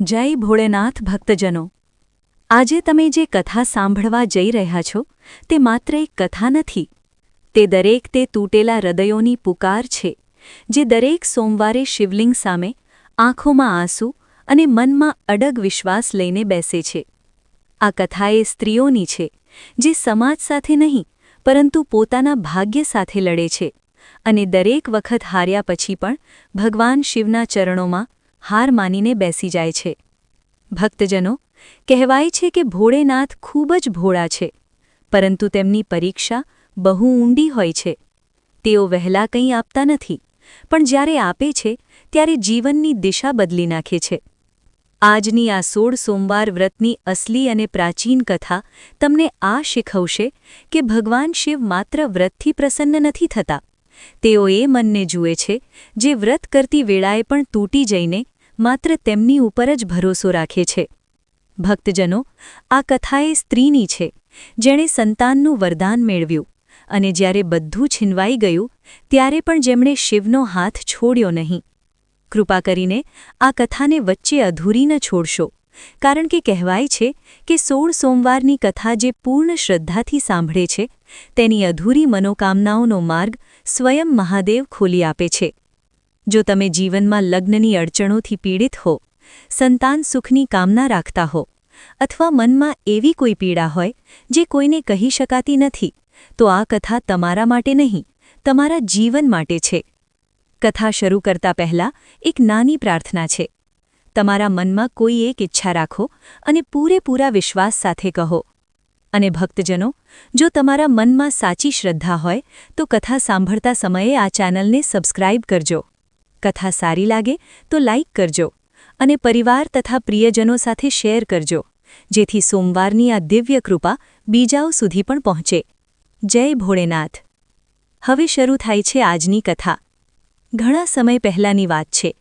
જય ભોળેનાથ ભક્તજનો, આજે તમે જે કથા સાંભળવા જઈ રહ્યા છો તે માત્ર એક કથા નથી. તે દરેક તે તૂટેલા હૃદયોની પુકાર છે જે દરેક સોમવારે શિવલિંગ સામે આંખોમાં આંસુ અને મનમાં અડગ વિશ્વાસ લઈને બેસે છે. આ કથા એ સ્ત્રીઓની છે જે સમાજ સાથે નહીં પરંતુ પોતાના ભાગ્ય સાથે લડે છે અને દરેક વખત હાર્યા પછી પણ ભગવાન શિવના ચરણોમાં હાર માનીને બેસી જાય છે. ભક્તજનો, કહેવાય છે કે ભોળેનાથ ખૂબ જ ભોળા છે, પરંતુ તેમની પરીક્ષા બહુ ઊંડી હોય છે. તેઓ વહેલા કંઈ આપતા નથી, પણ જ્યારે આપે છે ત્યારે જીવનની દિશા બદલી નાખે છે. આજની આ 16 સોમવાર વ્રતની અસલી અને પ્રાચીન કથા તમને આ શીખવશે કે ભગવાન શિવ માત્ર વ્રતથી પ્રસન્ન નથી થતા. તેઓ એ મનને જુએ છે જે વ્રત કરતી વેળાએ પણ તૂટી જઈને માત્ર તેમની ઉપર જ ભરોસો રાખે છે. ભક્તજનો, આ કથા એ સ્ત્રીની છે જેણે સંતાનનું વરદાન મેળવ્યું અને જ્યારે બધું છીનવાઈ ગયું ત્યારે પણ જેમણે શિવનો હાથ છોડ્યો નહીં. કૃપા કરીને આ કથાને વચ્ચે અધૂરી ન છોડશો, કારણ કે કહેવાય છે કે 16 સોમવારની કથા જે પૂર્ણ શ્રદ્ધાથી સાંભળે છે તેની અધૂરી મનોકામનાઓનો માર્ગ સ્વયં મહાદેવ ખોલી આપે છે. જો તમે જીવનમાં લગ્નની અડચણોથી પીડિત હો, સંતાન સુખની કામના રાખતા હો, અથવા મનમાં એવી કોઈ પીડા હોય જે કોઈને કહી શકાતી નથી, તો આ કથા તમારા માટે નહીં, તમારા જીવન માટે છે. કથા શરૂ કરતા પહેલા એક નાની પ્રાર્થના છે. તમારા મનમાં કોઈ એક ઈચ્છા રાખો અને પૂરેપૂરા વિશ્વાસ સાથે કહો. અને ભક્તજનો, જો તમારા મનમાં સાચી શ્રદ્ધા હોય તો કથા સાંભળતા સમયે આ ચેનલને સબસ્ક્રાઇબ કરજો. કથા સારી લાગે તો લાઇક કરજો અને પરિવાર તથા પ્રિયજનો સાથે શેર કરજો, જેથી સોમવારની આ દિવ્ય કૃપા બીજાઓ સુધી પણ પહોંચે. જય ભોળેનાથ. હવે શરૂ થાય છે આજની કથા. ઘણા સમય પહેલાંની વાત છે.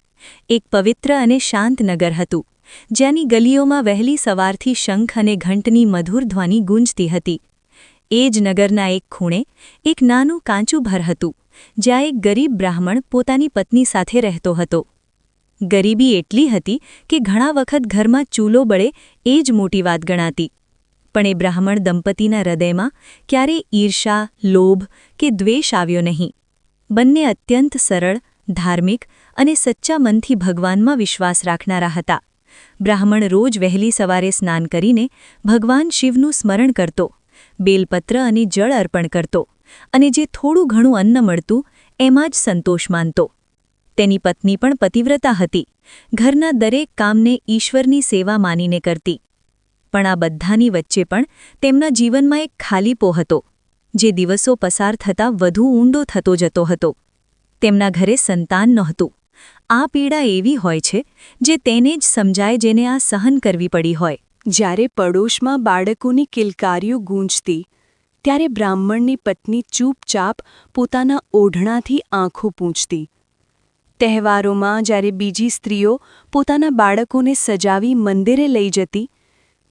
એક પવિત્ર અને શાંત નગર હતું, જ્યાંની ગલીઓમાં વહેલી સવારથી શંખ અને ઘંટની મધુર ધ્વનિ ગુંજતી હતી. એ જ નગરના એક ખૂણે એક નાનું કાચું ઘર હતું, જ્યાં એક ગરીબ બ્રાહ્મણ પોતાની પત્ની સાથે રહેતો હતો. ગરીબી એટલી હતી કે ઘણા વખત ઘરમાં ચૂલો બળે એ જ મોટી વાત ગણાતી. પણ એ બ્રાહ્મણ દંપતીના હૃદયમાં ક્યારેય ઈર્ષા, લોભ કે દ્વેષ આવ્યો નહીં. બંને અત્યંત સરળ, ધાર્મિક અને સચ્ચા મનથી ભગવાનમાં વિશ્વાસ રાખનારા હતા. બ્રાહ્મણ રોજ વહેલી સવારે સ્નાન કરીને ભગવાન શિવનું સ્મરણ કરતો, બેલપત્ર અને જળ અર્પણ કરતો અને જે થોડું ઘણું અન્ન મળતું એમાં જ સંતોષ માનતો. તેની પત્ની પણ પતિવ્રતા હતી, ઘરના દરેક કામને ઈશ્વરની સેવા માનીને કરતી. પણ આ બધાની વચ્ચે પણ તેમના જીવનમાં એક ખાલીપો હતો, જે દિવસો પસાર થતાં વધુ ઊંડો થતો જતો હતો. તેમના ઘરે સંતાન નહોતું. આ પીડા એવી હોય છે જે તેને જ સમજાય જેને આ સહન કરવી પડી હોય. જ્યારે પડોશમાં બાળકોની કિલકારીઓ ગૂંજતી, ત્યારે બ્રાહ્મણની પત્ની ચૂપચાપ પોતાના ઓઢણાથી આંખો પૂંછતી. તહેવારોમાં જ્યારે બીજી સ્ત્રીઓ પોતાના બાળકોને સજાવી મંદિરે લઈ જતી,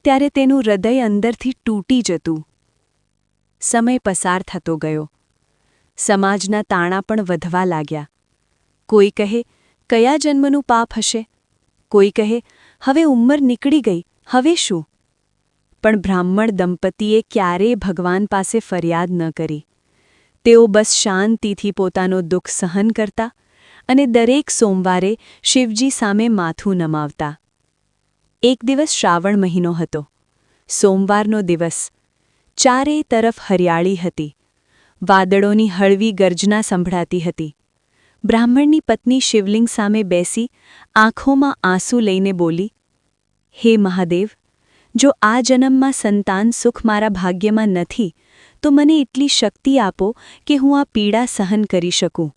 ત્યારે તેનું હૃદય અંદરથી તૂટી જતું. સમય પસાર થતો ગયો. સમાજના તાણા પણ વધવા લાગ્યા. કોઈ કહે, કયા જન્મનું પાપ હશે? કોઈ કહે, હવે ઉંમર નીકળી ગઈ, હવે શું? પણ બ્રાહ્મણ દંપતીએ ક્યારેય ભગવાન પાસે ફરિયાદ ન કરી. તેઓ બસ શાંતિથી પોતાનો દુઃખ સહન કરતા અને દરેક સોમવારે શિવજી સામે માથું નમાવતા. એક દિવસ શ્રાવણ મહિનો હતો. સોમવારનો દિવસ. ચારેય તરફ હરિયાળી હતી. વાદળોની હળવી ગર્જના સંભળાતી હતી. બ્રાહ્મણની પત્ની શિવલિંગ સામે બેસી આંખોમાં આંસુ લઈને બોલી, હે મહાદેવ, જો આ જન્મમાં સંતાન સુખ મારા ભાગ્યમાં નથી તો મને એટલી શક્તિ આપો કે હું આ પીડા સહન કરી શકું.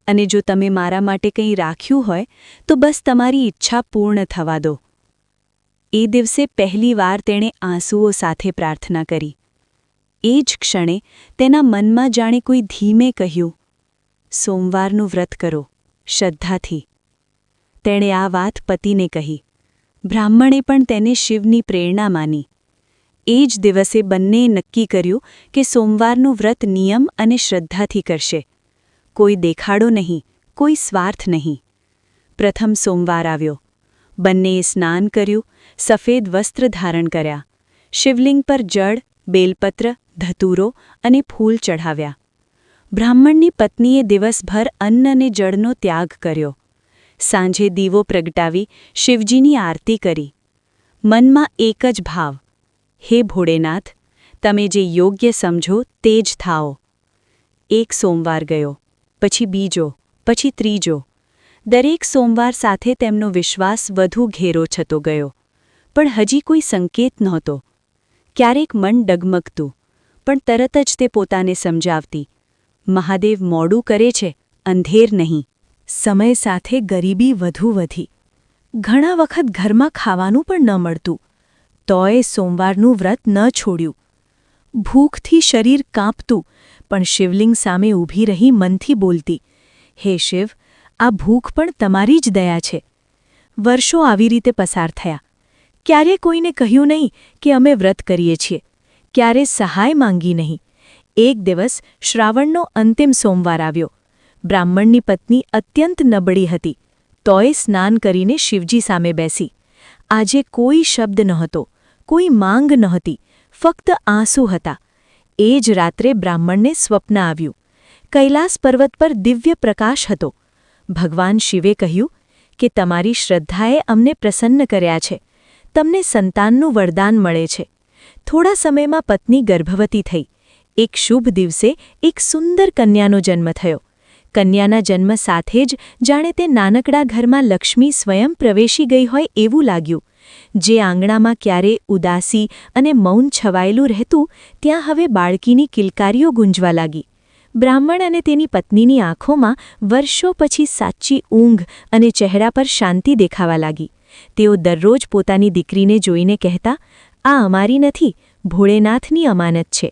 અને જો તમે મારા માટે કંઈ રાખ્યું હોય તો બસ તમારી ઈચ્છા પૂર્ણ થવા દો. એ દિવસે પહેલીવાર તેણે આંસુઓ સાથે પ્રાર્થના કરી. એ જ ક્ષણે તેના મનમાં જાણે કોઈ ધીમે કહ્યું, સોમવારનું વ્રત કરો, શ્રદ્ધાથી. તેણે આ વાત પતિને કહી. બ્રાહ્મણે પણ તેને શિવની પ્રેરણા માની. એ જ દિવસે બંનેએ નક્કી કર્યું કે સોમવારનું વ્રત નિયમ અને શ્રદ્ધાથી કરશે. કોઈ દેખાડો નહીં, કોઈ સ્વાર્થ નહીં. પ્રથમ સોમવાર આવ્યો. બંનેએ સ્નાન કર્યું, સફેદ વસ્ત્ર ધારણ કર્યા, શિવલિંગ પર જળ, બેલપત્ર, ધતૂરો અને ફૂલ ચઢાવ્યા. બ્રાહ્મણની પત્નીએ દિવસભર અન્ન અને જળનો ત્યાગ કર્યો. સાંજે દીવો પ્રગટાવી શિવજીની આરતી કરી. મનમાં એક જ ભાવ, હે ભોળેનાથ, તમે જે યોગ્ય સમજો તે જ થાઓ. એક સોમવાર ગયો, પછી બીજો, પછી ત્રીજો. દરેક સોમવાર સાથે તેમનો વિશ્વાસ વધુ ઘેરો થતો ગયો, પણ હજી કોઈ સંકેત નહોતો. ક્યારેક મન ડગમગતું, પણ તરત જ તે પોતાને સમજાવતી, મહાદેવ મોડું કરે છે, અંધેર નહીં. સમય સાથે ગરીબી વધુ વધી. ઘણા વખત ઘરમાં ખાવાનું પણ ન મળતું, તોય સોમવારનું વ્રત ન છોડ્યું. ભૂખથી શરીર કાંપતું, પણ શિવલિંગ સામે ઊભી રહી મનથી બોલતી, હે શિવ, આ ભૂખ પણ તમારી જ દયા છે. વર્ષો આવી રીતે પસાર થયા. ક્યારે કોઈને કહ્યું નહીં કે અમે વ્રત કરીએ છીએ, ક્યારે સહાય માંગી નહીં. એક દિવસ શ્રાવણનો અંતિમ સોમવાર આવ્યો. બ્રાહ્મણની પત્ની અત્યંત નબળી હતી, તોય સ્નાન કરીને શિવજી સામે બેસી. આજે કોઈ શબ્દ નહોતો, કોઈ માંગ નહોતી, ફક્ત આંસુ હતા. એ જ રાત્રે બ્રાહ્મણને સ્વપ્ન આવ્યું. કૈલાસ પર્વત પર દિવ્ય પ્રકાશ હતો. ભગવાન શિવે કહ્યું કે તમારી શ્રદ્ધાએ અમને પ્રસન્ન કર્યા છે, તમને સંતાનનું વરદાન મળે છે. થોડા સમયમાં પત્ની ગર્ભવતી થઈ. એક શુભ દિવસે એક સુંદર કન્યાનો જન્મ થયો. કન્યાના જન્મ સાથે જ જાણે તે નાનકડા ઘરમાં લક્ષ્મી સ્વયં પ્રવેશી ગઈ હોય એવું લાગ્યું. જે આંગણામાં ક્યારે ઉદાસી અને મૌન છવાયેલું રહેતું, ત્યાં હવે બાળકીની કિલકારીઓ ગુંજવા લાગી. બ્રાહ્મણ અને તેની પત્નીની આંખોમાં વર્ષો પછી સાચી ઊંઘ અને ચહેરા પર શાંતિ દેખાવા લાગી. તેઓ દરરોજ પોતાની દીકરીને જોઈને કહેતા, આ અમારી નથી, ભોળેનાથની અમાનત છે.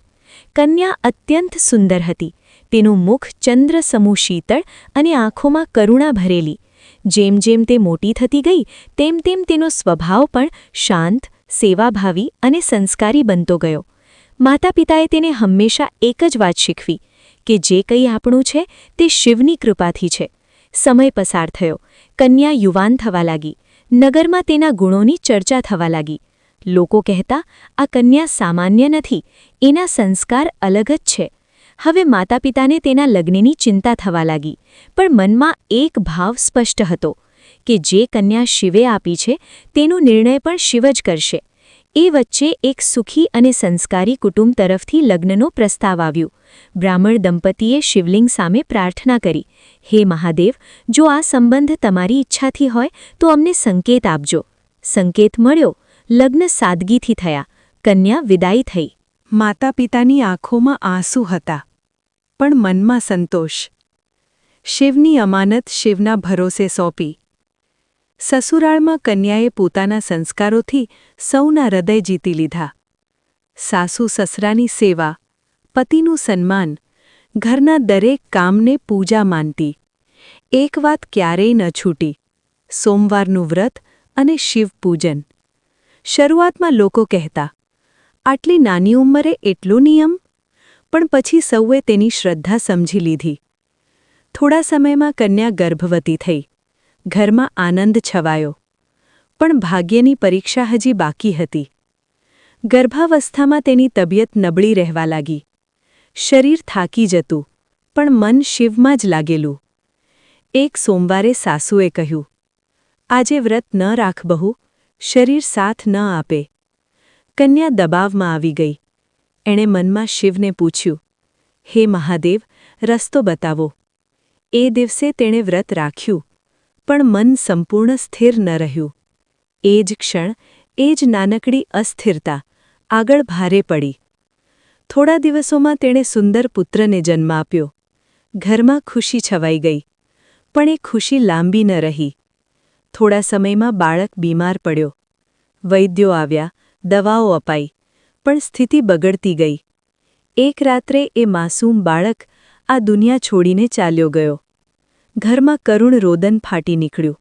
કન્યા અત્યંત સુંદર હતી. તેનું મુખ ચંદ્ર સમૂહ શીતળ અને આંખોમાં કરુણા ભરેલી. જેમ જેમ તે મોટી થતી ગઈ, તેમ તેમ તેનો સ્વભાવ પણ શાંત, સેવાભાવી અને સંસ્કારી બનતો ગયો. માતા પિતાએ તેને હંમેશા એક જ વાત શીખવી કે જે કંઈ આપણું છે તે શિવની કૃપાથી છે. સમય પસાર થયો. કન્યા યુવાન થવા લાગી. નગરમાં તેના ગુણોની ચર્ચા થવા લાગી. લોકો કહેતા, આ કન્યા સામાન્ય નથી, એના સંસ્કાર અલગ જ છે. હવે માતા પિતાને તેના લગ્નની ચિંતા થવા લાગી, પણ મનમાં એક ભાવ સ્પષ્ટ હતો કે જે કન્યા શિવે આપી છે તેનો નિર્ણય પણ શિવ જ કરશે. એ વચ્ચે એક સુખી અને સંસ્કારી કુટુંબ તરફથી લગ્નનો પ્રસ્તાવ આવ્યો. બ્રાહ્મણ દંપતીએ શિવલિંગ સામે પ્રાર્થના કરી, હે મહાદેવ, જો આ સંબંધ તમારી ઈચ્છાથી હોય તો અમને સંકેત આપજો. સંકેત મળ્યો. લગ્ન સાદગીથી થયા. કન્યા વિદાય થઈ. માતા પિતાની આંખોમાં આંસુ હતા, પણ મનમાં સંતોષ. શિવની અમાનત શિવના ભરોસે સોંપી. સસુરાળમાં કન્યાએ પોતાના સંસ્કારોથી સૌના હૃદય જીતી લીધા. સાસુ સસરાની સેવા, પતિનું સન્માન, ઘરના દરેક કામને પૂજા માનતી. એક વાત ક્યારેય ન છૂટી, સોમવારનું વ્રત અને શિવપૂજન. શરૂઆતમાં લોકો કહેતા, આટલી નાની ઉંમરે એટલો નિયમ? પણ પછી સૌએ તેની શ્રદ્ધા સમજી લીધી. થોડા સમયમાં કન્યા ગર્ભવતી થઈ. ઘરમાં આનંદ છવાયો. પણ ભાગ્યની પરીક્ષા હજી બાકી હતી. ગર્ભાવસ્થામાં તેની તબિયત નબળી રહેવા લાગી. શરીર થાકી જતું, પણ મન શિવમાં જ લાગેલું. એક સોમવારે સાસુએ કહ્યું, આજે વ્રત ન રાખ બહુ, શરીર સાથ ન આપે. કન્યા દબાવમાં આવી ગઈ. એણે મનમાં શિવને પૂછ્યું, હે મહાદેવ, રસ્તો બતાવો. એ દિવસે તેણે વ્રત રાખ્યું, પણ મન સંપૂર્ણ સ્થિર ન રહ્યું. એ જ ક્ષણ, એ જ નાનકડી અસ્થિરતા આગળ ભારે પડી. થોડા દિવસોમાં તેણે સુંદર પુત્રને જન્મ આપ્યો. ઘરમાં ખુશી છવાઈ ગઈ. પણ એ ખુશી લાંબી ન રહી. થોડા સમયમાં બાળક બીમાર પડ્યો. વૈદ્યો આવ્યા, દવાઓ અપાઈ, પણ સ્થિતિ બગડતી ગઈ. એક રાત્રે એ માસૂમ બાળક આ દુનિયા છોડીને ચાલ્યો ગયો. ઘરમાં કરુણ રોદન ફાટી નીકળ્યું.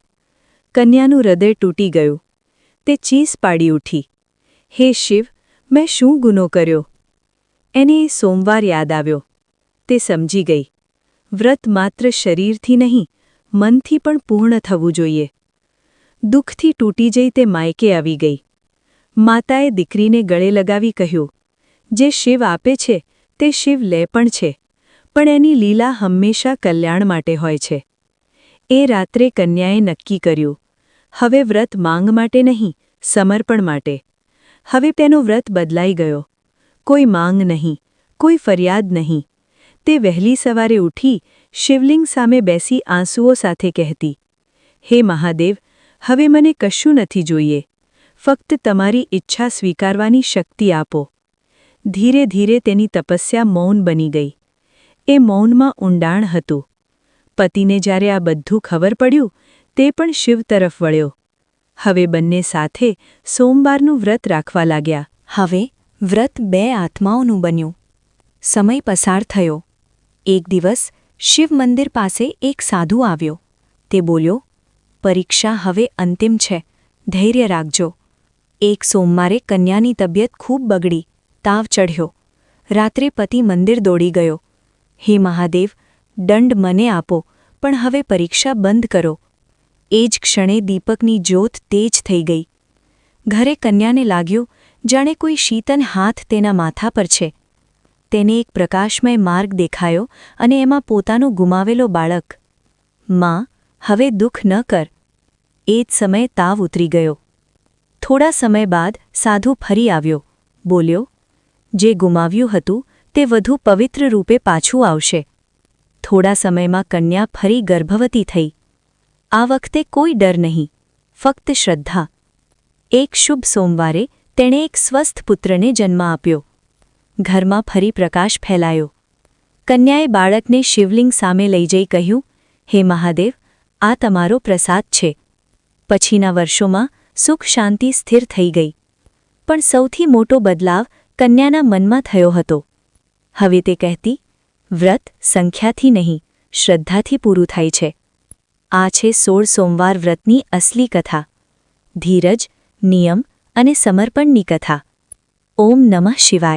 કન્યાનું હૃદય તૂટી ગયું. તે ચીસ પાડી ઉઠી, હે શિવ, મેં શું ગુનો કર્યો? એને એ સોમવાર યાદ આવ્યો. તે સમજી ગઈ, વ્રત માત્ર શરીરથી નહીં, મનથી પણ પૂર્ણ થવું જોઈએ. દુઃખથી તૂટી જઈ તે માયકે આવી ગઈ. માતાએ દીકરીને ગળે લગાવી કહ્યું, જે શિવ આપે છે તે શિવ લે પણ છે, પણ એની લીલા હંમેશા કલ્યાણ માટે હોય છે. એ રાત્રે કન્યાએ નક્કી કર્યું, હવે વ્રત માંગ માટે નહીં, સમર્પણ માટે. હવે તેનો વ્રત બદલાઈ ગયો. કોઈ માંગ નહીં, કોઈ ફરિયાદ નહીં. તે વહેલી સવારે ઉઠી શિવલિંગ સામે બેસી આંસુઓ સાથે કહેતી, હે મહાદેવ, હવે મને કશું નથી જોઈએ, ફક્ત તમારી ઈચ્છા સ્વીકારવાની શક્તિ આપો. ધીરે ધીરે તેની તપસ્યા મૌન બની ગઈ. એ મૌનમાં ઊંડાણ હતું. પતિને જ્યારે આ બધું ખબર પડ્યું, તે પણ શિવ તરફ વળ્યો. હવે બંને સાથે સોમવારનું વ્રત રાખવા લાગ્યા. હવે વ્રત બે આત્માઓનું બન્યું. સમય પસાર થયો. એક દિવસ શિવ મંદિર પાસે એક સાધુ આવ્યો. તે બોલ્યો, પરીક્ષા હવે અંતિમ છે, ધૈર્ય રાખજો. એક સોમવારે કન્યાની તબિયત ખૂબ બગડી, તાવ ચઢ્યો. રાત્રે પતિ મંદિર દોડી ગયો. હે મહાદેવ, દંડ મને આપો, પણ હવે પરીક્ષા બંધ કરો. એ જ ક્ષણે દીપકની જ્યોત તેજ થઈ ગઈ. ઘરે કન્યાને લાગ્યું જાણે કોઈ શીતન હાથ તેના માથા પર છે. તેને એક પ્રકાશમય માર્ગ દેખાયો અને એમાં પોતાનો ગુમાવેલો બાળક. માં, હવે દુઃખ ન કર. એ જ સમયે તાવ ઉતરી ગયો. થોડા સમય બાદ સાધુ ફરી આવ્યો. બોલ્યો, જે ગુમાવ્યું હતું તે વધુ પવિત્ર રૂપે પાછું આવશે. થોડા સમયમાં કન્યા ફરી ગર્ભવતી થઈ. આ વખતે કોઈ ડર નહીં, ફક્ત શ્રદ્ધા. એક શુભ સોમવારે તેણે એક સ્વસ્થ પુત્રને જન્મ આપ્યો. ઘરમાં ફરી પ્રકાશ ફેલાયો. કન્યાએ બાળકને શિવલિંગ સામે લઈ જઈ કહ્યું, હે મહાદેવ, આ તમારો પ્રસાદ છે. પછીના વર્ષોમાં સુખ શાંતિ સ્થિર થઈ ગઈ. પણ સૌથી મોટો બદલાવ કન્યાના મનમાં થયો હતો. હવે તે કહેતી, વ્રત સંખ્યાથી નહીં, શ્રદ્ધાથી પૂરું થાય છે. આ છે 16 સોમવાર વ્રતની અસલી કથા. ધીરજ, નિયમ અને સમર્પણની કથા. ઓમ નમઃ શિવાય.